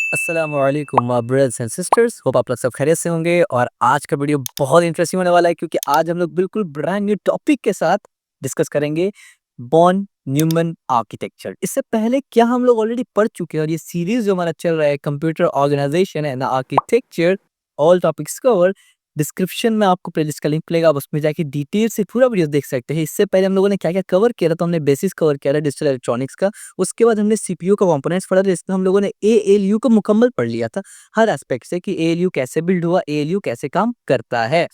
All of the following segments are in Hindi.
अस्सलामुअलैकुम ब्रदर्स एंड सिस्टर्स, होप आप लोग सब खैरियत से होंगे। और आज का वीडियो बहुत इंटरेस्टिंग होने वाला है क्योंकि आज हम लोग बिल्कुल ब्रांड न्यू टॉपिक के साथ डिस्कस करेंगे बॉन न्यूमन आर्किटेक्चर। इससे पहले क्या हम लोग ऑलरेडी पढ़ चुके हैं और ये सीरीज जो हमारा चल रहा है computer organisation and architecture, all topics cover. Description में आपको प्लेलिस्ट का लिंक मिलेगा, आप उसमें जाके डिटेल से पूरा वीडियो देख सकते हैं। इससे पहले हम लोगों ने क्या क्या कवर किया था, तो हमने बेसिस कवर किया था डिजिटल इलेक्ट्रॉनिक्स का। उसके बाद हमने सीपीयू का कंपोनेंट्स पढ़ा था, जिसमें हम लोगों ने एएलयू को मुकम्मल पढ़ लिया था हर एस्पेक्ट से कि एएलयू कैसे बिल्ड हुआ, एएलयू कैसे काम करता है।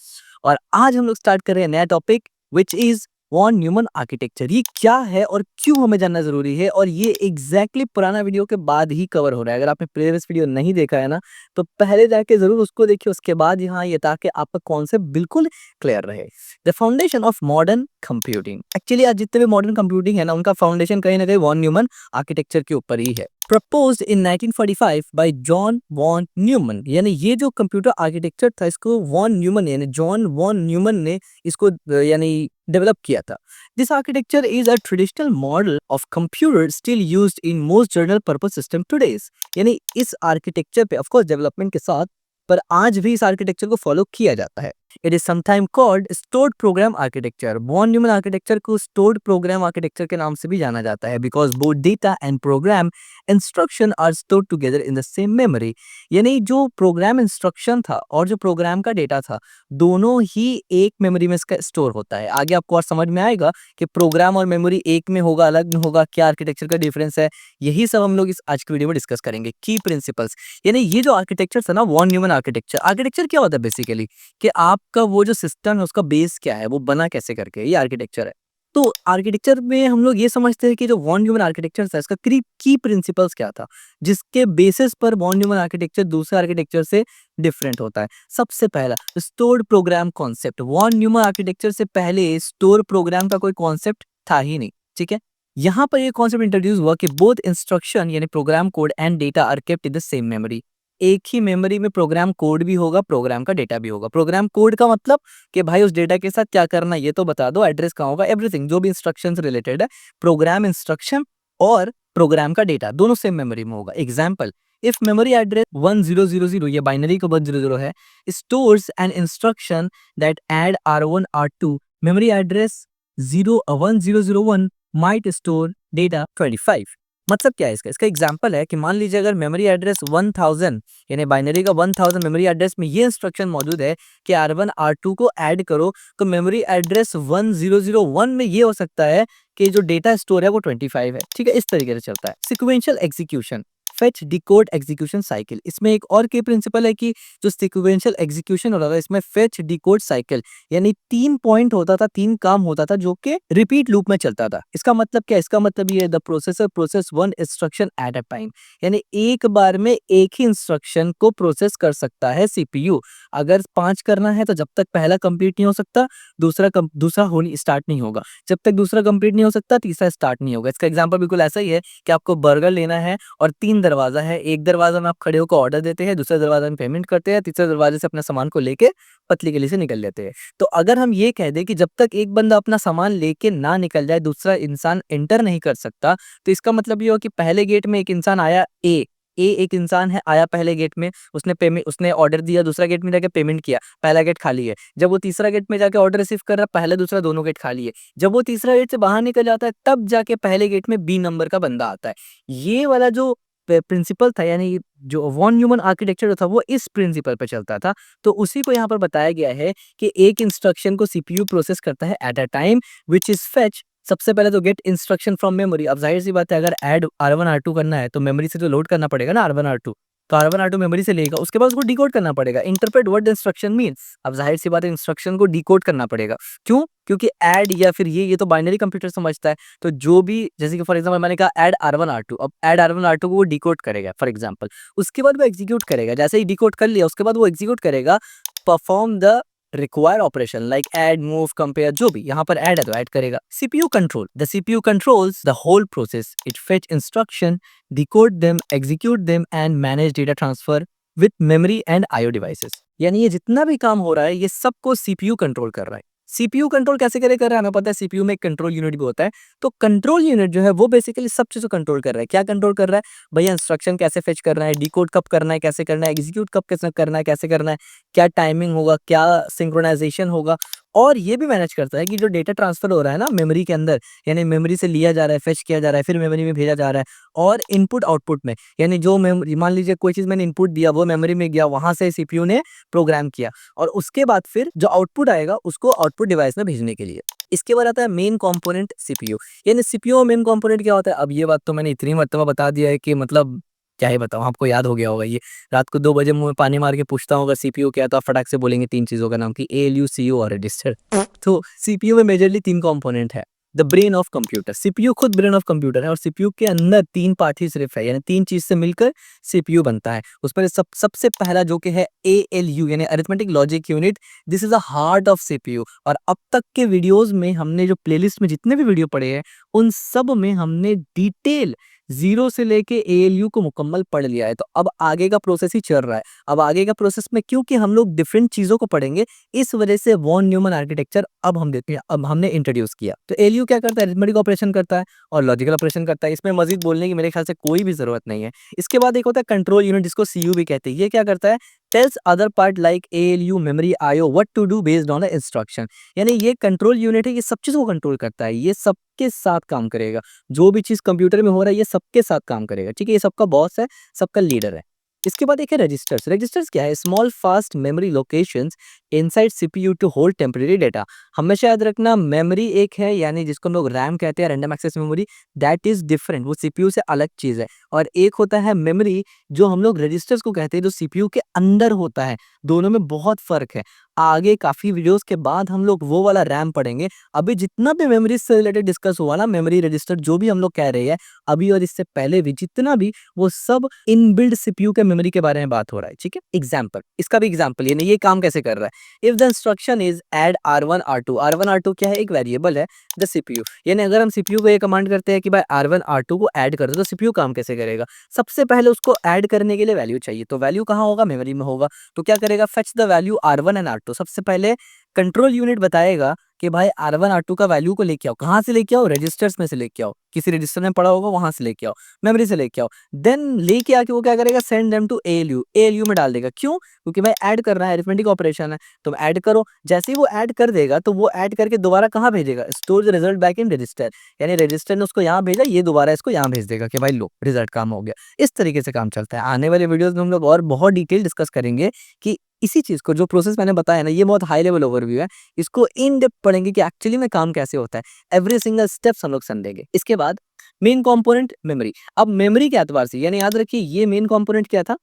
और आज हम लोग स्टार्ट कर रहे हैं नया topic which is von Neumann architecture. ये क्या है और क्यों हमें जानना जरूरी है, और ये एग्जैक्टली पुराना वीडियो के बाद ही कवर हो रहा है। अगर आपने प्रीवियस वीडियो नहीं देखा है ना, तो पहले जाके जरूर उसको देखिए, उसके बाद यहाँ ये, ताकि आपका कॉन्सेप्ट बिल्कुल क्लियर रहे। The foundation of modern computing, actually आज जितने भी मॉडर्न कंप्यूटिंग है ना, उनका फाउंडेशन कहीं ना कहीं वॉन न्यूमन आर्किटेक्चर के ऊपर ही है। Proposed in 1945 by John von Neumann, यानी ये जो कंप्यूटर आर्किटेक्चर था, इसको वॉन न्यूमन यानी जॉन वॉन न्यूमन ने इसको यानी डेवलप किया था। This architecture is a traditional model of computer still used in most general purpose system todays. यानी इस आर्किटेक्चर पे ऑफ कोर्स डेवलपमेंट के साथ, पर आज भी इस आर्किटेक्चर को फॉलो किया जाता है। It is sometime called stored program architecture. Von Neumann architecture को स्टोर्ड प्रोग्राम आर्किटेक्चर के नाम से भी जाना जाता है, because both data and program instruction are stored together in the same memory. यानी जो प्रोग्राम इंस्ट्रक्शन था और जो प्रोग्राम का डेटा था, दोनों ही एक मेमोरी में इसका स्टोर होता है। आगे आपको और समझ में आएगा कि प्रोग्राम और मेमोरी एक में होगा, अलग में होगा, क्या आर्किटेक्चर का डिफरेंस है। यही सब हम लोग इस आज की वीडियो में डिस्कस करेंगे, की प्रिंसिपल्स। यानी ये जो आर्किटेक्चर था ना, वॉन न्यूमन आर्किटेक्चर। आर्किटेक्चर क्या होता है बेसिकली, कि आपका वो जो सिस्टम है उसका बेस क्या है, वो बना कैसे करके, ये आर्किटेक्चर है। तो आर्किटेक्चर में हम लोग ये समझते हैं कि जो वॉन न्यूमन आर्किटेक्चर था, इसका की प्रिंसिपल्स क्या था, जिसके बेसिस पर वॉन न्यूमन आर्किटेक्चर दूसरे आर्किटेक्चर से डिफरेंट होता है। सबसे पहला stored program concept. Von Neumann architecture से पहले स्टोर प्रोग्राम का कोई कॉन्सेप्ट था ही नहीं, ठीक है। यहाँ पर ये कॉन्सेप्ट इंट्रोड्यूस हुआ कि बोथ इंस्ट्रक्शन यानी program code and data are kept in the same memory. एक ही मेमोरी में प्रोग्राम कोड भी होगा, प्रोग्राम का डेटा भी होगा। प्रोग्राम कोड का मतलब कि भाई उस डेटा के साथ क्या करना है ये तो बता दो, एड्रेस कहाँ होगा, एवरीथिंग जो भी इंस्ट्रक्शन से रिलेटेड है। प्रोग्राम इंस्ट्रक्शन और प्रोग्राम का डेटा दोनों सेम मेमोरी में होगा। एग्जाम्पल, इफ मेमोरी एड्रेस 1000, ये बाइनरी का 100 है, stores an instruction that add R1 R2, memory address 1001 might store data 25। मतलब क्या है इसका एग्जांपल है कि मान लीजिए अगर मेमोरी एड्रेस 1000 यानी बाइनरी का 1000 मेमोरी एड्रेस में ये इंस्ट्रक्शन मौजूद है कि R1 R2 को ऐड करो, तो मेमोरी एड्रेस 1001 में ये हो सकता है कि जो डेटा स्टोर है वो 25 है। ठीक है, इस तरीके से चलता है। Sequential execution, fetch decode execution cycle. इसमें एक और की प्रिंसिपल है कि जो सिक्वेंशियल एग्जीक्यूशन होता था, इसमें फेच डिकोड साइकिल यानी 3 पॉइंट होता था, 3 काम होता था जो कि रिपीट लूप में चलता था। इसका मतलब क्या, इसका मतलब ये the processor process one instruction eight a time, यानी एक बार में एक ही इंस्ट्रक्शन को प्रोसेस कर सकता है सीपीयू। अगर 5 करना है तो जब तक पहला कंप्लीट नहीं हो सकता, दूसरा होनी स्टार्ट नहीं होगा। जब तक दूसरा कंप्लीट नहीं हो सकता, तीसरा स्टार्ट नहीं होगा। इसका एग्जांपल बिल्कुल ऐसा ही है कि आपको बर्गर लेना है और 3 दरवाजा है। एक दरवाजा में आप खड़े होकर ऑर्डर देते हैं, दूसरे दरवाजा में पेमेंट करते हैं, तीसरे दरवाजे से अपना सामान को लेके पतली गली से निकल लेते हैं। तो अगर हम ये कह दें कि जब तक एक बंदा अपना सामान लेके ना निकल जाए, दूसरा इंसान एंटर नहीं कर सकता, तो इसका मतलब ये हो कि पहले गेट में एक इंसान आया, एक इंसान है, आया पहले गेट में, उसने ऑर्डर दिया, दूसरा गेट में जाके पेमेंट किया, पहला गेट खाली है। जब वो तीसरा गेट में जाके ऑर्डर रिसीव कर रहा, पहला दूसरा दोनों गेट खाली है। जब वो तीसरा गेट से बाहर निकल जाता है, तब जाके पहले गेट में बी नंबर का बंदा आता है। ये वाला जो प्रिंसिपल था, यानी जो वॉन न्यूमन आर्किटेक्चर था, वो इस प्रिंसिपल पे चलता था। तो उसी को यहाँ पर बताया गया है कि एक इंस्ट्रक्शन को सीपीयू प्रोसेस करता है eight a time which is fetch. सबसे पहले तो गेट इंस्ट्रक्शन फ्रॉम मेमोरी। अब जाहिर सी बात है, अगर ऐड R1 R2 करना है तो मेमोरी से तो लोड करना पड़ेगा ना R1 R2। तो R1 R2 मेमोरी से लेगा, उसके बाद उसको डिकोड करना पड़ेगा। Interpret what the instruction mean. अब जाहिर सी बात है, इंस्ट्रक्शन को डिकोड करना पड़ेगा। क्यों? क्योंकि ऐड या फिर ये तो बाइनरी कंप्यूटर समझता है। तो जो भी, जैसे कि फॉर एग्जांपल मैंने कहा ऐड R1 R2, अब ऐड R1 R2 को वो डिकोड करेगा फॉर एग्जांपल। उसके बाद वो एग्जीक्यूट करेगा। जैसे ही डिकोड कर लिया, उसके बाद वो एग्जीक्यूट करेगा, perform the required operation like add, move, compare, जो भी। यहाँ पर ऐड है तो ऐड करेगा। CPU control, the CPU controls the whole process. It fetch instruction, decode them, execute them and manage data transfer with memory and IO devices. यानी ये जितना भी काम हो रहा है, ये सबको सीपीयू कंट्रोल कर रहा है। सीपीयू कंट्रोल कैसे करे कर रहा है, हमें पता है सीपीयू में एक कंट्रोल यूनिट भी होता है। तो कंट्रोल यूनिट जो है वो बेसिकली सब चीज़ को कंट्रोल कर रहा है। क्या कंट्रोल कर रहा है? भैया इंस्ट्रक्शन कैसे फेच करना है, डिकोड कब करना है, कैसे करना है, एग्जीक्यूट कब कैसे करना है, कैसे करना है, क्या टाइमिंग होगा, क्या सिंक्रोनाइजेशन होगा। और ये भी मैनेज करता है कि जो डेटा ट्रांसफर हो रहा है ना मेमोरी के अंदर, यानी मेमोरी से लिया जा रहा है, फेच किया जा रहा है, फिर मेमोरी में भेजा जा रहा है, और इनपुट आउटपुट में, यानी जो मेमोरी, मान लीजिए कोई चीज़ मैंने इनपुट दिया, वो मेमोरी में गया, वहाँ से सीपीयू ने प्रोग्राम किया, और उसके बाद फिर जो आउटपुट आएगा उसको आउटपुट डिवाइस में भेजने के लिए। इसके बाद आता है मेन कंपोनेंट सीपीयू। यानी सीपीयू और मेन कंपोनेंट क्या होता है? अब ये बात तो मैंने इतनी मर्तबा बता दिया है कि मतलब क्या ही बताऊँ, आपको याद हो गया होगा ये। रात को 2 बजे मुँह में पानी मार के पूछता हूँ अगर सीपीयू क्या है, तो आप फटाक से बोलेंगे 3 चीज़ों का नाम कि एएलयू, सीयू और रजिस्टर। तो सीपीयू में मेजरली 3 कंपोनेंट है। The brain of computer, CPU खुद ब्रेन ऑफ कंप्यूटर है, और सीपीयू के अंदर 3 पार्ट ही सिर्फ है, यानी 3 चीज़ से मिलकर सीपीयू बनता है। उसमें सबसे पहला जो कि है एएलयू, यानी arithmetic logic unit. This is the heart of CPU. और अब तक के वीडियोस में हमने जो प्लेलिस्ट में जितने भी वीडियो पढ़े हैं, उन सब में हमने डिटेल 0 से लेके एएलयू को मुकम्मल पढ़ लिया है। तो अब आगे का प्रोसेस ही चल रहा है। अब आगे का प्रोसेस में क्योंकि हम लोग डिफरेंट चीज़ों को पढ़ेंगे, इस वजह से वॉन न्यूमन आर्किटेक्चर अब हम देखते हैं, अब हमने इंट्रोड्यूस किया। तो एएलयू क्या करता है? अरिथमेटिक ऑपरेशन करता है और लॉजिकल ऑपरेशन करता है। इसमें मजीद बोलने की मेरे ख्याल से कोई भी ज़रूरत नहीं है। इसके बाद एक होता है कंट्रोल यूनिट, जिसको सीयू भी कहते हैं। ये क्या करता है? Tells other part like ALU, memory, IO what to do based on the instruction. यानी ये कंट्रोल यूनिट है, ये सब चीज़ को कंट्रोल करता है, ये सबके साथ काम करेगा। जो भी चीज़ कंप्यूटर में हो रहा है, ये सबके साथ काम करेगा, ठीक है? ये सबका बॉस है, सबका लीडर है। इसके बाद एक है रजिस्टर्स। रजिस्टर्स क्या है? Small fast memory locations inside CPU to hold temporary data. हमेशा याद रखना, मेमोरी एक है, यानी जिसको हम लोग रैम कहते हैं, random access memory, that is different, वो सीपीयू से अलग चीज़ है। और एक होता है मेमोरी, जो हम लोग रजिस्टर्स को कहते हैं, जो सीपीयू के अंदर होता है। दोनों में बहुत फ़र्क है। आगे काफ़ी वीडियोज़ के बाद हम लोग वो वाला रैम पढ़ेंगे। अभी जितना भी मेमोरी से रिलेटेड डिस्कस हुआ ना, मेमोरी रजिस्टर जो भी हम लोग कह रहे हैं, अभी और इससे पहले भी जितना भी, वो सब इनबिल्ट सीपीयू के मेमोरी के बारे में बात हो रहा है, ठीक है? एग्जांपल, इसका भी एग्जांपल, यानी ये काम कैसे कर रहा है? If the instruction is add R1 R2, R1 R2 क्या है? एक वेरिएबल है द सीपीयू। यानी अगर हम सीपीयू को ये कमांड करते हैं कि भाई R1 R2 को ऐड कर दो, तो सीपीयू काम कैसे करेगा? सबसे पहले उसको ऐड करने के लिए वैल्यू चाहिए, तो वैल्यू कहाँ होगा? मेमोरी में होगा। तो क्या करेगा? Fetch the value R1 and R2। सबसे पहले कंट्रोल यूनिट बताएगा कि भाई R1 R2 का वैल्यू को लेके आओ। कहाँ से लेके आओ? रजिस्टर्स में से लेके आओ। किसी रजिस्टर में पड़ा होगा, वहां से लेके आओ, मेमोरी से लेके आओ। देन लेके आके वो क्या करेगा? Send them to ALU, ALU में डाल देगा। क्यों? क्योंकि भाई ऐड कर रहा है, अरिथमेटिक ऑपरेशन है, तुम ऐड करो। जैसे ही वो ऐड कर देगा, तो वो ऐड करके दोबारा कहाँ भेजेगा? Store the result back in register. यानी रजिस्टर ने उसको यहाँ भेजा, ये दोबारा इसको यहाँ भेज देगा कि भाई लो, रिजल्ट काम हो गया। इस तरीके से काम चलता है। आने वाले वीडियोस में हम लोग और बहुत डिटेल डिस्कस करेंगे कि इसी चीज़ को, जो प्रोसेस मैंने बताया ना, ये बहुत हाई लेवल ओवरव्यू है। इसको इन डेप्थ पढ़ेंगे कि एक्चुअली में काम कैसे होता है। एवरी सिंगल स्टेप्स हम लोग समझेंगे। इसके बाद मेन कंपोनेंट मेमोरी। अब मेमोरी के एतबार से, यानी याद रखिए ये मेन कंपोनेंट क्या था?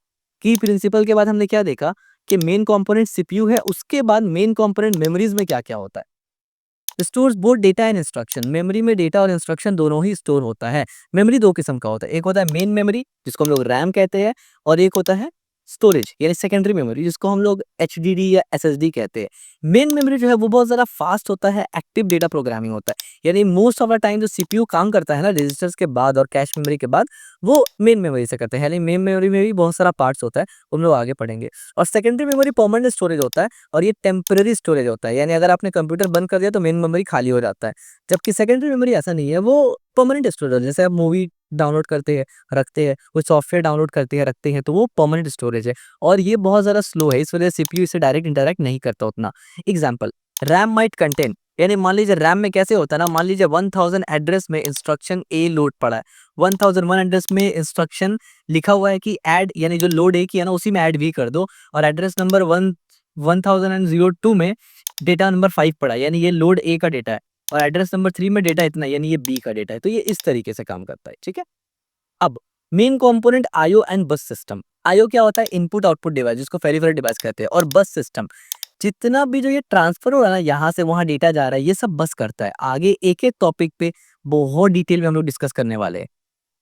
की प्रिंसिपल के बाद हमने क्या देखा कि मेन कंपोनेंट सीपीयू है। उसके बाद मेन कंपोनेंट मेमोरीज में क्या-क्या होता है? Stores both data and instruction. Memory में डेटा और इंस्ट्रक्शन दोनों ही स्टोर होता है। मेमोरी 2 किस्म का होता है। एक होता है मेन मेमोरी, जिसको हम लोग रैम कहते हैं, और एक होता है स्टोरेज, यानी सेकेंडरी मेमोरी, जिसको हम लोग एचडीडी या एसएसडी कहते हैं। मेन मेमोरी जो है वो बहुत ज़्यादा फास्ट होता है, एक्टिव डेटा प्रोग्रामिंग होता है। यानी मोस्ट ऑफ द टाइम जो सीपीयू काम करता है ना, रजिस्टर्स के बाद और कैश मेमोरी के बाद, वो मेन मेमोरी से करते हैं। यानी मेन मेमोरी में भी बहुत सारा पार्ट्स होता है, हम लोग आगे पढ़ेंगे। और सेकेंडरी मेमोरी परमानेंट स्टोरेज होता है, और ये टेम्परेरी स्टोरेज होता है। यानी अगर आपने कंप्यूटर बंद कर दिया तो मेन मेमोरी खाली हो जाता है। जबकि सेकेंडरी मेमोरी ऐसा नहीं है, वो परमानेंट स्टोरेज, जैसे आप मूवी डाउनलोड करते हैं, रखते हैं, कोई सॉफ्टवेयर डाउनलोड करते हैं, रखते हैं, तो वो परमानेंट स्टोरेज है। और ये बहुत ज़्यादा स्लो है, इस वजह से सीपीयू इससे डायरेक्ट इंटरैक्ट नहीं करता उतना। एग्जाम्पल, रैम माइट कंटेन, यानी मान लीजिए रैम में कैसे होता है ना, मान लीजिए 1000 एड्रेस में इंस्ट्रक्शन ए लोड पड़ा है, 1001 एड्रेस में इंस्ट्रक्शन लिखा हुआ है कि ऐड, यानी जो लोड ए किया ना उसी में ऐड भी कर दो, और एड्रेस नंबर 1002 में डेटा नंबर 5 पड़ा है, यानी ये लोड ए का डेटा है, और एड्रेस नंबर 3 में डेटा इतना, यानी ये बी का डेटा है। तो ये इस तरीके से काम करता है, ठीक है? अब मेन कंपोनेंट आईओ एंड बस सिस्टम। आईओ क्या होता है? इनपुट आउटपुट डिवाइस, जिसको पेरिफेरल डिवाइस कहते हैं। और बस सिस्टम, जितना भी जो ये ट्रांसफर हो रहा है ना, यहाँ से वहाँ डेटा जा रहा है, ये सब बस करता है। आगे एक एक टॉपिक पे बहुत डिटेल में हम लोग डिस्कस करने वाले हैं।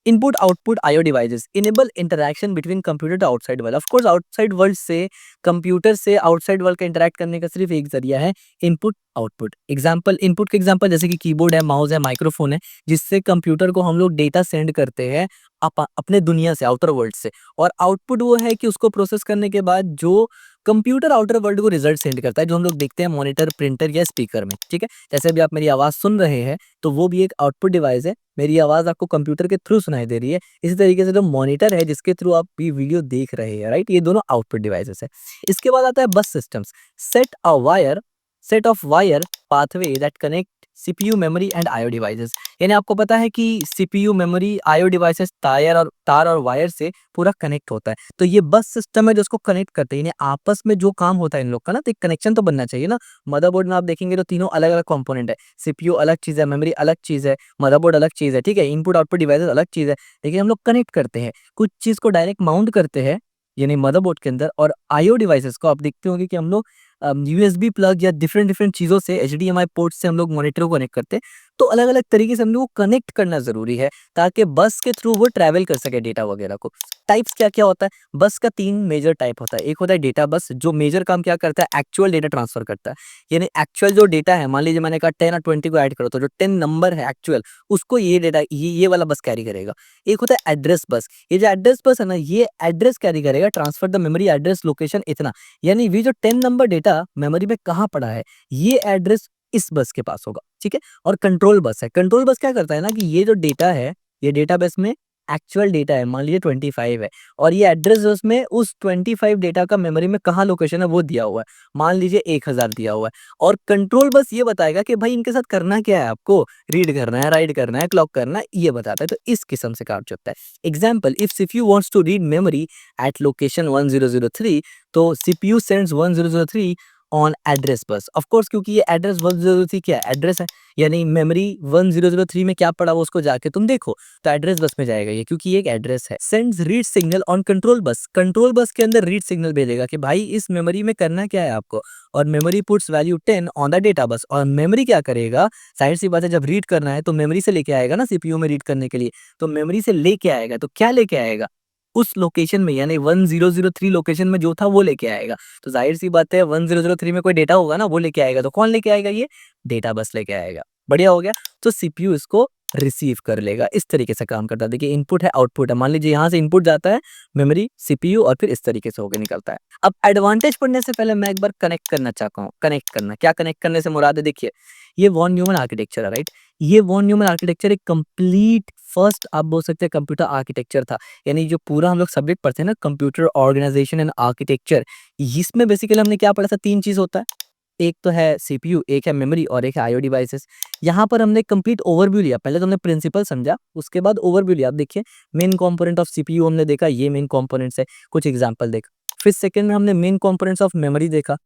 Input output IO devices enable interaction between computer to outside world. Of course outside world से, कंप्यूटर से आउटसाइड वर्ल्ड का इंटरैक्ट करने का सिर्फ एक जरिया है, इनपुट आउटपुट। एग्जांपल, इनपुट के एग्जांपल जैसे कि कीबोर्ड है, माउस है, माइक्रोफोन है, जिससे कंप्यूटर को हम लोग डेटा सेंड करते हैं अपने दुनिया से, आउटर वर्ल्ड से। और आउटपुट वो है कि उसको प्रोसेस करने के बाद जो कंप्यूटर आउटर वर्ल्ड को रिजल्ट सेंड करता है जो हम लोग देखते हैं मॉनिटर, प्रिंटर या स्पीकर में, ठीक है। जैसे अभी आप मेरी आवाज़ सुन रहे हैं तो वो भी एक आउटपुट डिवाइस है, मेरी आवाज़ आपको कंप्यूटर के थ्रू सुनाई दे रही है। इसी तरीके से जो मॉनिटर है जिसके थ्रू आप ये वीडियो देख रहे हैं, राइट, ये दोनों आउटपुट डिवाइसेस है। इसके बाद आता है बस systems. Set a wire set of wire pathway that connect CPU, memory and IO devices. यानी आपको पता है कि सीपीयू, मेमोरी, आईओ डिवाइसेस तार और वायर से पूरा कनेक्ट होता है। तो ये बस सिस्टम है जो उसको कनेक्ट करते हैं, यानी आपस में जो काम होता है इन लोग का ना, तो एक कनेक्शन तो बनना चाहिए ना। मदरबोर्ड में आप देखेंगे तो तीनों अलग अलग कंपोनेंट है, सीपीयू अलग चीज़ है, मेमोरी अलग चीज़ है, मदरबोर्ड अलग चीज़ है, ठीक है, इनपुट आउटपुट डिवाइसेस अलग चीज़ है। लेकिन हम लोग कनेक्ट करते हैं, कुछ चीज़ को डायरेक्ट माउंट करते हैं यानी मदरबोर्ड के अंदर, और आईओ डिवाइसेस को आप देखते होंगे कि हम लोग यूएसबी प्लग या डिफरेंट डिफरेंट चीज़ों से, एचडीएमआई पोर्ट से हम लोग मॉनिटर को कनेक्ट करते हैं। तो अलग अलग तरीके से हम लोग को कनेक्ट करना ज़रूरी है ताकि बस के थ्रू वो ट्रैवल कर सके डेटा वगैरह को। टाइप्स क्या क्या होता है? बस का 3 मेजर टाइप होता है। एक होता है डेटा बस, जो मेजर काम क्या करता है, एक्चुअल डेटा ट्रांसफर करता है। यानी एक्चुअल जो डेटा है, मान लीजिए मैंने कहा 10 और 20 को ऐड करो, तो जो 10 नंबर है एक्चुअल, उसको ये डेटा ये वाला बस कैरी करेगा। एक होता है एड्रेस बस। ये जो एड्रेस बस है ना, ये एड्रेस कैरी करेगा, transfer the memory address location इतना। यानी ये जो 10 नंबर डेटा मेमोरी में कहाँ पड़ा है, ये एड्रेस इस बस के पास होगा, ठीक है। और कंट्रोल बस है। कंट्रोल बस क्या करता है ना कि ये जो डेटा है, ये डेटाबेस में एक्चुअल डेटा है, मान लीजिए 25 है, और ये एड्रेस बस में उस 25 डेटा का मेमोरी में कहाँ लोकेशन है वो दिया हुआ है, मान लीजिए 1000 दिया हुआ है। और कंट्रोल बस ये बताएगा कि भाई इनके साथ करना क्या है, आपको रीड करना है, राइट करना है, क्लॉक करना है, ये बताता है। तो इस किस्म से काम चलता है। Example, if CPU wants to read memory at location 1003, तो CPU sends 1003 on address bus. Of course क्योंकि ये एड्रेस 1003 क्या है, एड्रेस है, यानी मेमोरी 1003 में क्या पड़ा वो उसको जाके तुम देखो, तो एड्रेस बस में जाएगा ये, क्योंकि ये एक एड्रेस है। Sends read signal on control bus. Control bus के अंदर रीड सिग्नल भेजेगा कि भाई इस मेमोरी में करना क्या है आपको, और memory puts value 10 on the data bus. और मेमोरी क्या करेगा, जाहिर सी बात है, जब रीड करना है तो मेमोरी से लेके आएगा ना, सीपीयू में रीड करने के लिए, तो मेमोरी से लेके आएगा। तो क्या लेके आएगा, उस लोकेशन में, यानी 1003 लोकेशन में जो था वो लेके आएगा। तो जाहिर सी बात है 1003 में कोई डेटा होगा ना, वो लेके आएगा। तो कौन लेके आएगा, ये डेटा बस लेके आएगा। बढ़िया हो गया। तो सीपीयू इसको रिसीव कर लेगा। इस तरीके से काम करता है। देखिए इनपुट है, आउटपुट है। मान लीजिए यहाँ से इनपुट जाता है मेमोरी, सीपीयू, और फिर इस तरीके से होकर निकलता है। अब एडवांटेज पढ़ने से पहले मैं एक बार कनेक्ट करना चाहता हूँ। कनेक्ट करना, क्या कनेक्ट करने से मुराद है, देखिए ये वॉन न्यूमन आर्किटेक्चर है, राइट। ये वॉन न्यूमन आर्किटेक्चर एक कंप्लीट फर्स्ट आप बोल सकते हैं कंप्यूटर आर्किटेक्चर था। यानी जो पूरा हम लोग सब्जेक्ट पढ़ते हैं ना, कंप्यूटर ऑर्गेनाइजेशन एंड आर्किटेक्चर, इसमें बेसिकली हमने क्या पढ़ा था, 3 चीज होता है। एक तो है सीपीयू, एक है मेमोरी, और एक है आईओ डिवाइसेस। यहाँ पर हमने कंप्लीट ओवरव्यू लिया। पहले तो हमने प्रिंसिपल समझा, उसके बाद ओवरव्यू लिया। आप देखिए मेन कंपोनेंट ऑफ सीपीयू हमने देखा, ये मेन कंपोनेंट्स है, कुछ एग्जांपल देखा। फिर सेकंड में हमने मेन कंपोनेंट्स ऑफ मेमोरी देखा,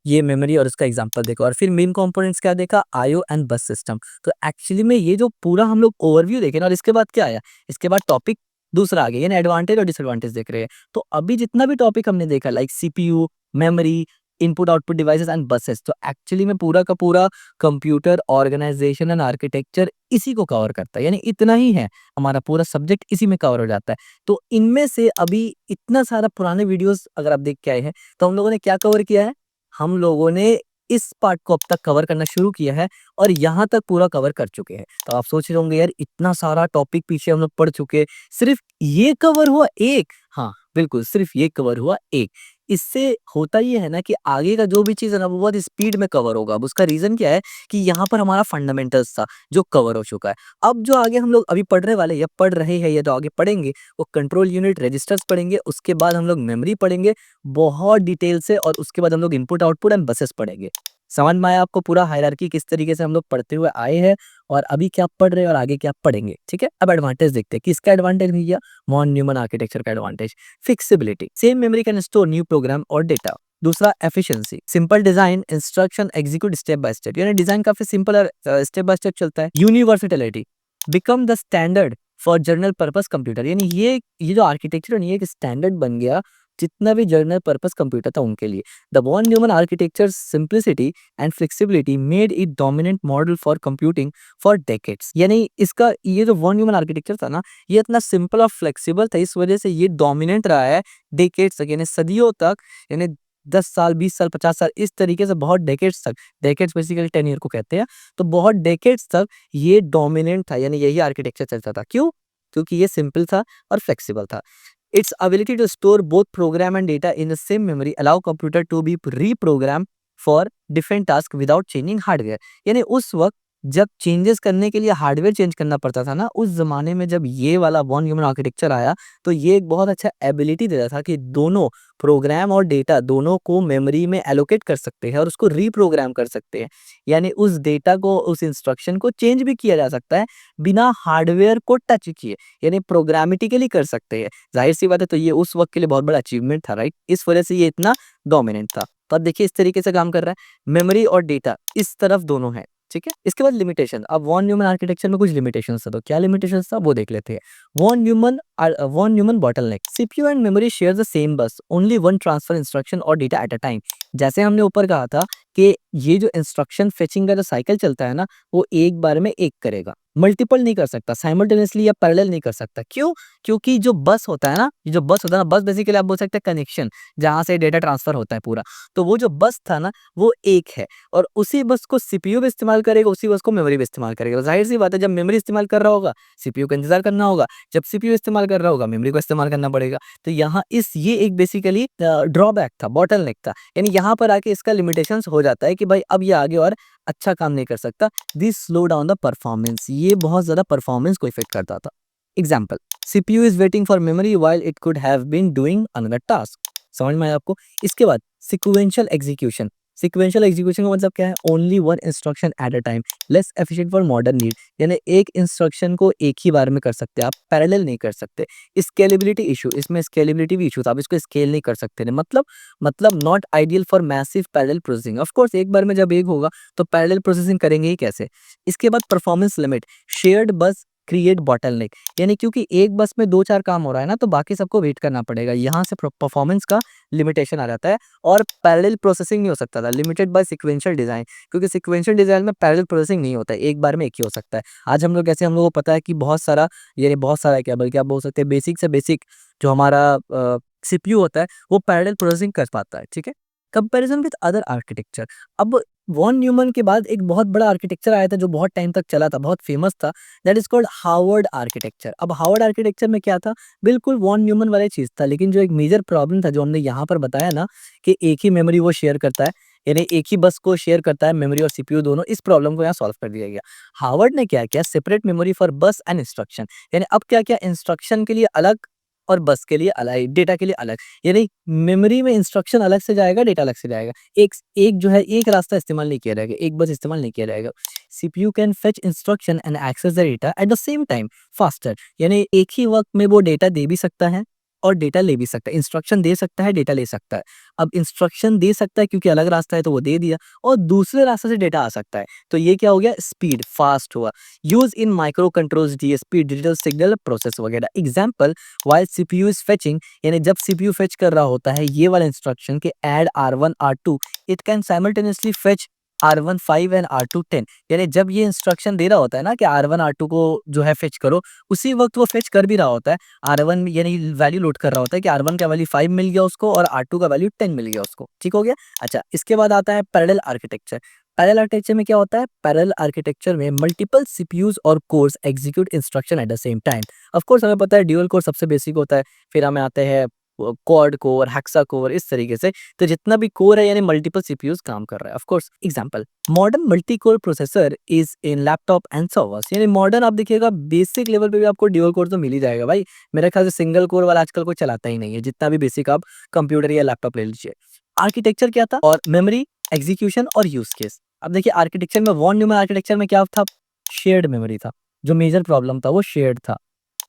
ये मेमोरी और इसका एग्जांपल देखा। और फिर मेन कंपोनेंट्स क्या देखा, आईओ एंड बस सिस्टम। तो एक्चुअली में ये जो पूरा हम लोग ओवरव्यू देखे ना, और इसके बाद क्या आया, इसके बाद टॉपिक दूसरा आ गया, यानी एडवांटेज और डिसएडवांटेज देख रहे हैं। तो अभी जितना भी टॉपिक हमने देखा, like CPU, memory, input output devices and buses, तो एक्चुअली में पूरा का पूरा कंप्यूटर ऑर्गेनाइजेशन एंड आर्किटेक्चर इसी को कवर करता है। यानी इतना ही है, हमारा पूरा सब्जेक्ट इसी में कवर हो जाता है। तो इनमें से अभी इतना सारा पुराने वीडियोस अगर आप देख के आए हैं, तो हम लोगों ने क्या कवर किया है, हम लोगों ने इस पार्ट को अब तक कवर करना शुरू किया है, और यहाँ तक पूरा कवर कर चुके हैं। तो आप सोच रहे होंगे यार इतना सारा टॉपिक पीछे हम लोग पढ़ चुके, सिर्फ ये कवर हुआ एक। हाँ बिल्कुल, सिर्फ ये कवर हुआ एक। इससे होता ये है ना कि आगे का जो भी चीज़ है ना, वो बहुत स्पीड में कवर होगा। अब उसका रीज़न क्या है कि यहाँ पर हमारा फंडामेंटल्स था जो कवर हो चुका है। अब जो आगे हम लोग अभी पढ़ने वाले या पढ़ रहे हैं या जो आगे पढ़ेंगे, वो कंट्रोल यूनिट, रजिस्टर्स पढ़ेंगे, उसके बाद हम लोग मेमोरी पढ़ेंगे बहुत डिटेल से, और उसके बाद हम लोग इनपुट आउटपुट एंड बसेस पढ़ेंगे। समझ में आया आपको पूरा हायरार्की किस तरीके से हम लोग पढ़ते हुए आए हैं, और अभी क्या पढ़ रहे हैं और आगे क्या पढ़ेंगे, ठीक है। अब एडवांटेज देखते हैं, किसका एडवांटेज भैया, वॉन न्यूमन आर्किटेक्चर का advantage. Flexibility, same memory can store new program और डेटा। दूसरा efficiency, simple design, instruction execute step by step, यानी डिजाइन काफी सिंपल और स्टेप बाय स्टेप चलता है। Universality, become the standard for general purpose computer, यानी ये जो आर्किटेक्चर है ये एक स्टैंडर्ड बन गया जितना भी जनरल पर्पस कंप्यूटर था उनके लिए। The von Neumann architecture simplicity and flexibility made it dominant model for computing for decades. यानी इसका ये जो वॉन न्यूमन आर्किटेक्चर था ना, ये इतना सिंपल और फ्लेक्सिबल था, इस वजह से ये डोमिनेंट रहा है डेकेड्स तक, यानी सदियों तक, यानी 10 साल, 20 साल, 50 साल, इस तरीके से बहुत डेकेड्स तक। डेकेड्स बेसिकली 10 ईयर को कहते हैं। तो बहुत डेकेड्स तक ये डोमिनेंट था, यानी यही आर्किटेक्चर चलता था। क्यों? क्योंकि ये सिंपल था और फ्लेक्सिबल था। Its ability to store both program and data in the same memory allow computer to be reprogrammed for different task without changing hardware. यानी उस वक्त जब चेंजेस करने के लिए हार्डवेयर चेंज करना पड़ता था ना, उस ज़माने में जब ये वाला वॉन न्यूमन आर्किटेक्चर आया, तो ये एक बहुत अच्छा एबिलिटी देता था कि दोनों प्रोग्राम और डेटा दोनों को मेमोरी में एलोकेट कर सकते हैं और उसको रीप्रोग्राम कर सकते हैं। यानी उस डेटा को, उस इंस्ट्रक्शन को चेंज भी किया जा सकता है बिना हार्डवेयर को टच किए, यानी प्रोग्रामेटिकली कर सकते हैं। ज़ाहिर-सी बात है, तो ये उस वक़्त के लिए बहुत बड़ा अचीवमेंट था, राइट? इस वजह से ये इतना डोमिनेंट था। तो अब देखिए इस तरीके से काम कर रहा है। मेमोरी और डेटा इस तरफ दोनों हैं, ठीक है? इसके बाद लिमिटेशन। अब वॉन न्यूमन आर्किटेक्चर में कुछ लिमिटेशंस था, तो क्या लिमिटेशंस था वो देख लेते हैं। Von Neumann bottleneck. CPU and memory share the same bus, only one transfer instruction और डेटा एट अ टाइम। जैसे हमने ऊपर कहा था कि ये जो इंस्ट्रक्शन फेचिंग का जो साइकिल चलता है ना, वो एक बार में एक करेगा, मल्टीपल नहीं कर सकता, साइमल्टेनियसली या पैरेलल नहीं कर सकता। क्यों? क्योंकि जो बस होता है ना, ये जो बस होता है ना, बस बेसिकली आप बोल सकते हैं कनेक्शन, जहाँ से डेटा ट्रांसफर होता है पूरा। तो वो जो बस था ना, वो एक है और उसी बस को सीपीयू भी इस्तेमाल करेगा, उसी बस को मेमोरी भी इस्तेमाल करेगा। ज़ाहिर-सी बात है, जब मेमोरी इस्तेमाल कर रहा होगा, सीपीयू का इंतज़ार करना होगा, जब सीपीयू इस्तेमाल कर रहा होगा, मेमोरी को इस्तेमाल करना पड़ेगा। तो यहाँ ये एक बेसिकली ड्रॉबैक था, बॉटलनेक था। यानी यहाँ पर आके इसका लिमिटेशंस हो जाता है कि भाई अब ये आगे और अच्छा काम नहीं कर सकता। This slow down the performance, ये बहुत ज़्यादा परफॉर्मेंस को इफ़ेक्ट करता था। Example, CPU is waiting for memory while it could have been doing another task. समझ में आया आपको? इसके बाद सीक्वेंशियल एग्जीक्यूशन। सीक्वेंशियल एग्जीक्यूशन का मतलब क्या है? Only one instruction eight a time, less efficient for modern need. यानी एक इंस्ट्रक्शन को एक ही बार में कर सकते हैं आप, पैरेलल नहीं कर सकते। स्केलेबिलिटी इशू, इसमें स्केलेबिलिटी भी इशू था, आप इसको स्केल नहीं कर सकते थे। मतलब not ideal for massive parallel processing. Of course एक बार में जब एक होगा तो पैरेलल प्रोसेसिंग करेंगे ही कैसे? इसके बाद परफॉर्मेंस लिमिट, शेयर्ड बस क्रिएट बॉटलनेक। यानी क्योंकि एक बस में 2-4 काम हो रहा है ना, तो बाकी सबको वेट करना पड़ेगा। यहाँ से परफॉर्मेंस का लिमिटेशन आ जाता है और पैरेलल प्रोसेसिंग नहीं हो सकता था, लिमिटेड बाय सीक्वेंशियल डिजाइन, क्योंकि सीक्वेंशियल डिजाइन में पैरेलल प्रोसेसिंग नहीं होता है, एक बार में एक ही हो सकता है। आज हम लोग कैसे, हम लोगों को पता है कि बहुत सारा क्या, बल्कि आप बोल सकते हैं बेसिक से बेसिक जो हमारा सीपीयू होता है, वो पैरेलल प्रोसेसिंग कर पाता है, ठीक है? Comparison with other architecture. अब वॉन न्यूमन के बाद एक बहुत बड़ा आर्किटेक्चर आया था जो बहुत टाइम तक चला था, बहुत फेमस था, that is called Harvard architecture. अब हार्वर्ड आर्किटेक्चर में क्या था? बिल्कुल वॉन न्यूमन वाला चीज था, लेकिन जो एक मेजर प्रॉब्लम था जो हमने यहाँ पर बताया ना, कि एक ही मेमोरी वो शेयर करता है, यानी एक ही बस को शेयर करता है मेमोरी और सीपीयू दोनों, इस प्रॉब्लम को यहाँ सॉल्व कर दिया गया। हार्वर्ड ने क्या किया? सेपरेट मेमोरी फॉर बस एंड इंस्ट्रक्शन। यानी अब क्या किया? इंस्ट्रक्शन के लिए अलग और बस के लिए अलग, डेटा के लिए अलग। यानी मेमोरी में इंस्ट्रक्शन अलग से जाएगा, डेटा अलग से जाएगा। एक एक जो है, एक रास्ता इस्तेमाल नहीं किया जाएगा, एक बस इस्तेमाल नहीं किया जाएगा। CPU can fetch instruction and access the data at the same time faster. यानी एक ही वक्त में वो डेटा दे भी सकता है और डेटा ले भी सकता है, इंस्ट्रक्शन दे सकता है, डेटा ले सकता है। अब इंस्ट्रक्शन दे सकता है क्योंकि अलग रास्ता है तो वो दे दिया, और दूसरे रास्ते से डेटा आ सकता है, तो ये क्या हो गया? स्पीड, फास्ट हुआ। Use in micro controls, DSP, digital signal process वगैरह। Example, while CPU is fetching, यानी जब CPU फेच कर रहा होता है ये वाला इंस्ट्रक्शन के add R1 R2, it can simultaneously fetch R1 5 and R2 10। यानी जब ये इंस्ट्रक्शन दे रहा होता है ना कि R1 R2 को जो है फेच करो, उसी वक्त वो फेच कर भी रहा होता है। R1 यानी वैल्यू लोड कर रहा होता है कि R1 का वैल्यू 5 मिल गया उसको और R2 का वैल्यू 10 मिल गया उसको, ठीक हो गया? अच्छा, इसके बाद आता है पैरेलल आर्किटेक्चर। पैरेलल आर्किटेक्चर में क्या होता है? पैरेलल आर्किटेक्चर में मल्टीपल सीपीयूज और course execute instruction eight the same time. Of course हमें पता है ड्यूअल कोर सबसे बेसिक होता है, फिर हमें आते हैं क्वाड कोर, हेक्सा कोर, इस तरीके से। तो जितना भी कोर है यानी मल्टीपल सीपीयूज काम कर रहा है। Of course example, modern multi core processor is in laptop and servers. यानी मॉडर्न आप देखिएगा बेसिक लेवल पे भी आपको ड्यूअल कोर तो मिल ही जाएगा भाई। मेरे ख्याल से सिंगल कोर वाला आजकल कोई चलाता ही नहीं है, जितना भी बेसिक आप कंप्यूटर या लैपटॉप ले लीजिए। आर्किटेक्चर क्या था? और मेमोरी, एग्जीक्यूशन और यूज केस। अब देखिए आर्किटेक्चर में, वॉन न्यूमन आर्किटेक्चर में क्या था? शेयर्ड मेमोरी था, जो मेजर प्रॉब्लम था वो शेयर्ड था।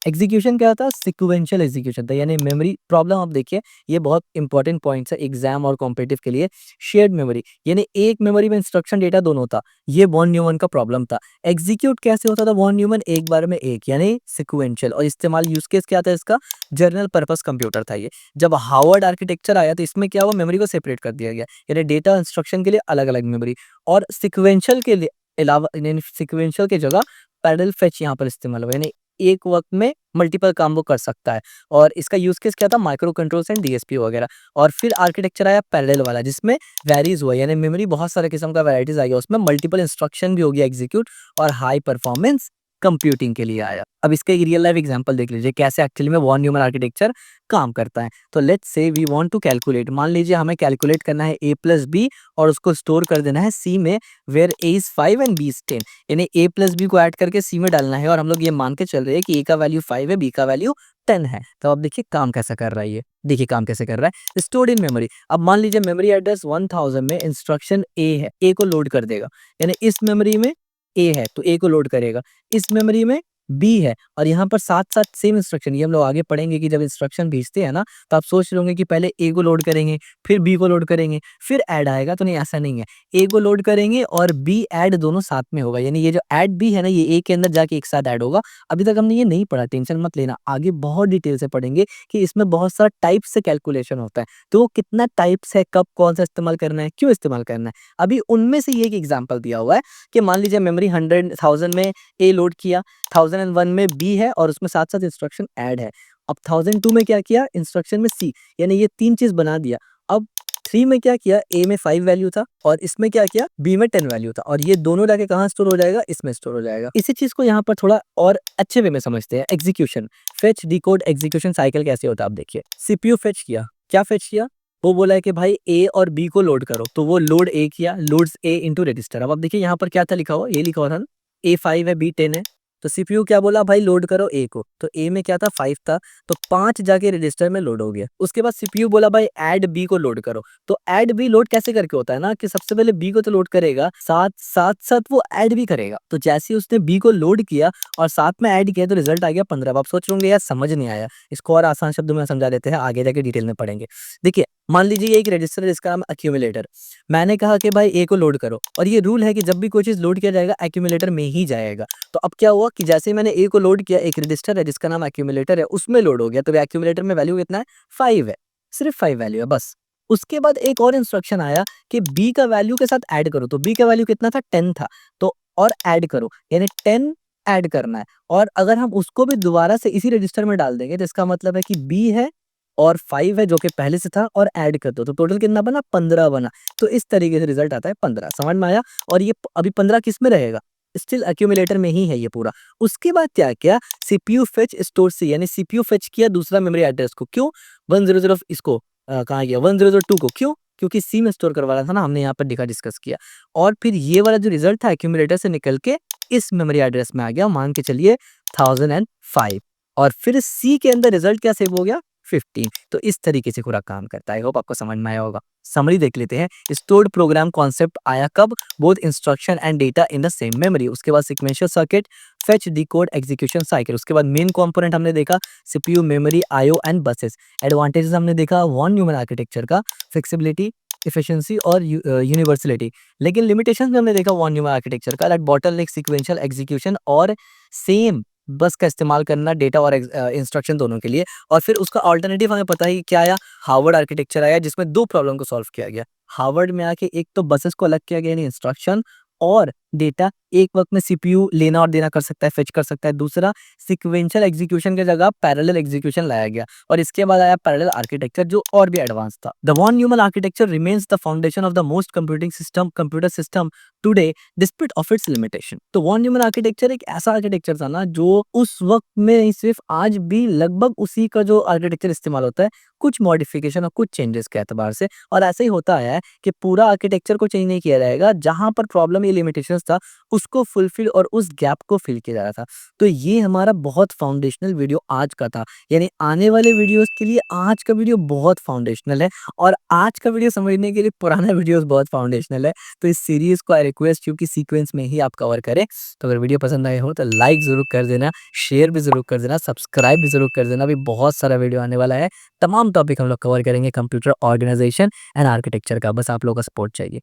एग्जीक्यूशन क्या था? सीक्वेंशियल एग्जीक्यूशन था, यानी मेमोरी प्रॉब्लम। आप देखिए ये बहुत इंपॉर्टेंट पॉइंट्स है एग्जाम और कॉम्पिटिटिव के लिए। शेयर्ड मेमोरी यानी एक मेमोरी में इंस्ट्रक्शन डेटा दोनों था, ये वॉन न्यूमन का प्रॉब्लम था। एग्जीक्यूट कैसे होता था वॉन न्यूमन? एक बार में एक, यानी सीक्वेंशियल। और इस्तेमाल यूज केस क्या था इसका? जनरल पर्पस कंप्यूटर था ये। जब हार्वर्ड आर्किटेक्चर आया तो इसमें क्या हुआ? मेमोरी को सेपरेट कर दिया गया, यानी डेटा इंस्ट्रक्शन के लिए अलग अलग मेमोरी, और सीक्वेंशियल के लिए अलावा, यानी सीक्वेंशियल की जगह पैरेलल फेच यहाँ पर इस्तेमाल हुआ, यानी एक वक्त में मल्टीपल काम वो कर सकता है। और इसका यूज केस क्या था? माइक्रो कंट्रोल्स एंड डीएसपी वगैरह। और फिर आर्किटेक्चर आया पैरेलल वाला, जिसमें वैरीज हुआ, यानी मेमोरी बहुत सारे किस्म का वैरायटीज आ गया, उसमें मल्टीपल इंस्ट्रक्शन भी हो गया एग्जीक्यूट, और हाई परफॉर्मेंस कंप्यूटिंग के लिए आया। अब इसका एक रियल लाइफ एग्जांपल देख लीजिए कैसे एक्चुअली में वॉन न्यूमन आर्किटेक्चर काम करता है। तो let's say we want to calculate, मान लीजिए हमें कैलकुलेट करना है a प्लस बी और उसको स्टोर कर देना है c में, where a is 5 and b is 10। यानी a प्लस बी को ऐड करके c में डालना है और हम लोग ये मान के चल रहे हैं कि a का वैल्यू 5 है, b का वैल्यू 10 है। तो अब देखिए काम कैसा कर रहा है ये, देखिए काम कैसे कर रहा है, स्टोर्ड इन मेमोरी। अब मान लीजिए मेमोरी एड्रेस 1000 में इंस्ट्रक्शन a है, a को लोड कर देगा, यानी इस मेमोरी में a है तो a को लोड करेगा, इस मेमोरी में b है और यहाँ पर साथ-साथ सेम इंस्ट्रक्शन, ये हम लोग आगे पढ़ेंगे कि जब इंस्ट्रक्शन भेजते हैं ना, तो आप सोच रहे होंगे कि पहले a को लोड करेंगे, फिर b को लोड करेंगे, फिर ऐड आएगा, तो नहीं ऐसा नहीं है। a को लोड करेंगे और b ऐड दोनों साथ में होगा, यानी ये जो ऐड b है ना, ये a के अंदर जाके एक साथ ऐड होगा। अभी तक हमने ये नहीं पढ़ा, टेंशन मत लेना, आगे बहुत डिटेल से पढ़ेंगे कि इसमें बहुत सारा टाइप से कैलकुलेशन होता है। तो वो कितना टाइप्स है, कब कौन सा इस्तेमाल करना है, क्यों इस्तेमाल करना है, अभी उनमें से ये एक एग्जाम्पल दिया हुआ है कि मान लीजिए मेमोरी 100,000 में a लोड किया, 1001 में b है और उसमें साथ-साथ इंस्ट्रक्शन ऐड है। अब 1002 में क्या किया, इंस्ट्रक्शन में c, यानी ये 3 चीज़ बना दिया। अब 3 में क्या किया, a में 5 वैल्यू था और इसमें क्या किया, b में 10 वैल्यू था और ये दोनों जाके कहाँ स्टोर हो जाएगा, इसमें स्टोर हो जाएगा। इसी चीज़ को यहाँ पर थोड़ा और अच्छे वे में समझते हैं, execution, fetch, decode, execution cycle कैसे होता है आप देखिए। सीपीयू फेच किया, क्या फेच किया, वो बोला है कि भाई a और b को लोड करो, तो वो लोड a किया, लोड्स a इनटू रजिस्टर। अब आप देखिए यहाँ पर क्या था लिखा हुआ, ये लिखा हुआ था ना, a 5 है, b 10 है, तो सीपीयू क्या बोला भाई लोड करो a को, तो a में क्या था 5 था, तो 5 जाके रजिस्टर में लोड हो गया। उसके बाद सीपीयू बोला भाई ऐड b को लोड करो, तो ऐड b लोड कैसे करके होता है ना कि सबसे पहले b को तो लोड करेगा, साथ वो ऐड भी करेगा। तो जैसे ही उसने b को लोड किया और साथ में ऐड किया तो रिजल्ट आ गया 15। अब आप सोच रहे होंगे यार समझ नहीं आया, इसको और आसान शब्दों में समझा देते हैं, आगे जाके डिटेल में पढ़ेंगे। देखिए मान लीजिए ये एक रजिस्टर है जिसका नाम है एक्यूमुलेटर। मैंने कहा कि भाई a को लोड करो और ये रूल है कि जब भी कोई चीज लोड किया जाएगा एक्यूमुलेटर में ही जाएगा। तो अब क्या हुआ कि जैसे ही मैंने a को लोड किया, एक रजिस्टर है जिसका नाम एक्यूमुलेटर है, उसमें लोड हो गया, तो एक्यूमुलेटर में वैल्यू कितना है, 5 है, सिर्फ 5 वैल्यू है बस। उसके बाद एक और इंस्ट्रक्शन आया कि b का वैल्यू के साथ ऐड करो, तो b का वैल्यू कितना था, 10 था, तो और ऐड करो, यानी 10 ऐड करना है। और अगर हम उसको भी दोबारा से इसी रजिस्टर में डाल देंगे तो इसका मतलब है कि b है और 5 है जो कि पहले से था और ऐड कर दो, तो टोटल कितना बना, 15 बना। तो इस तरीके से रिजल्ट आता है 15, समझ में आया। और ये अभी 15 किस में रहेगा, स्टिल एक्यूमुलेटर में ही है ये पूरा। उसके बाद क्या किया, सीपीयू फेच स्टोर सी, यानी सीपीयू फेच किया दूसरा मेमोरी एड्रेस को, क्यों 100 इसको कहाँ गया 10002 को, क्यों, क्योंकि सी में स्टोर करवा रहा था ना, हमने यहाँ पर लिखा डिस्कस किया। और फिर ये वाला जो रिजल्ट था एक्यूमुलेटर से निकल के इस मेमोरी एड्रेस में आ गया, मान के चलिए 1005, और फिर सी के अंदर रिजल्ट क्या सेव हो गया, 15। तो इस तरीके से पूरा काम करता है। आई होप आपको समझ में आया होगा। समरी देख लेते हैं, स्टोर्ड प्रोग्राम कॉन्सेप्ट आया कब, both instruction and data in the same memory. उसके बाद sequential circuit, fetch, decode, execution cycle. उसके बाद मेन कंपोनेंट हमने देखा CPU, memory, IO and buses. Advantages हमने देखा वॉन न्यूमन आर्किटेक्चर का, फ्लेक्सिबिलिटी, एफिशिएंसी और यूनिवर्सलिटी। लेकिन लिमिटेशंस में हमने देखा वॉन न्यूमन आर्किटेक्चर का, दैट बॉटलनेक, सीक्वेंशियल एग्जीक्यूशन और सेम बस का इस्तेमाल करना डेटा और इंस्ट्रक्शन दोनों के लिए। और फिर उसका ऑल्टरनेटिव हमें पता है कि क्या आया, हार्वर्ड आर्किटेक्चर आया, जिसमें 2 प्रॉब्लम को सॉल्व किया गया। हार्वर्ड में आके एक तो बसेस को अलग किया गया, यानी इंस्ट्रक्शन और डेटा एक वक्त में सीपीयू लेना और देना कर सकता है, फेच कर सकता है। दूसरा सीक्वेंशियल एग्जीक्यूशन की जगह पैरेलल एग्जीक्यूशन लाया गया और इसके बाद आया पैरेलल आर्किटेक्चर जो और भी एडवांस था। The von Neumann architecture remains the foundation of the most computer system today despite of its limitation. तो वॉन न्यूमन आर्किटेक्चर एक ऐसा आर्किटेक्चर था ना जो उस वक्त में नहीं सिर्फ आज भी लगभग उसी का जो आर्किटेक्चर इस्तेमाल होता है, कुछ मॉडिफिकेशन और कुछ चेंजेस के एतबार से। और ऐसा ही होता है कि पूरा आर्किटेक्चर को चेंज नहीं किया जाएगा, जहां पर प्रॉब्लम ये लिमिटेशंस था उसको फुलफिल और उस गैप को फिल किया जा रहा था। तो ये हमारा बहुत फाउंडेशनल वीडियो आज का था, यानी आने वाले वीडियोस के लिए आज का वीडियो बहुत फाउंडेशनल है और आज का वीडियो समझने के लिए पुराना वीडियोस बहुत फाउंडेशनल है। तो इस सीरीज को आई रिक्वेस्ट क्योंकि सीक्वेंस में ही आप कवर करें। तो अगर वीडियो पसंद आए हो तो लाइक जरूर कर देना, शेयर भी जरूर कर देना, सब्सक्राइब भी जरूर कर देना। अभी बहुत सारा वीडियो आने वाला है, तमाम टॉपिक हम लोग कवर करेंगे कंप्यूटर ऑर्गेनाइजेशन एंड आर्किटेक्चर का, बस आप लोगों का सपोर्ट चाहिए।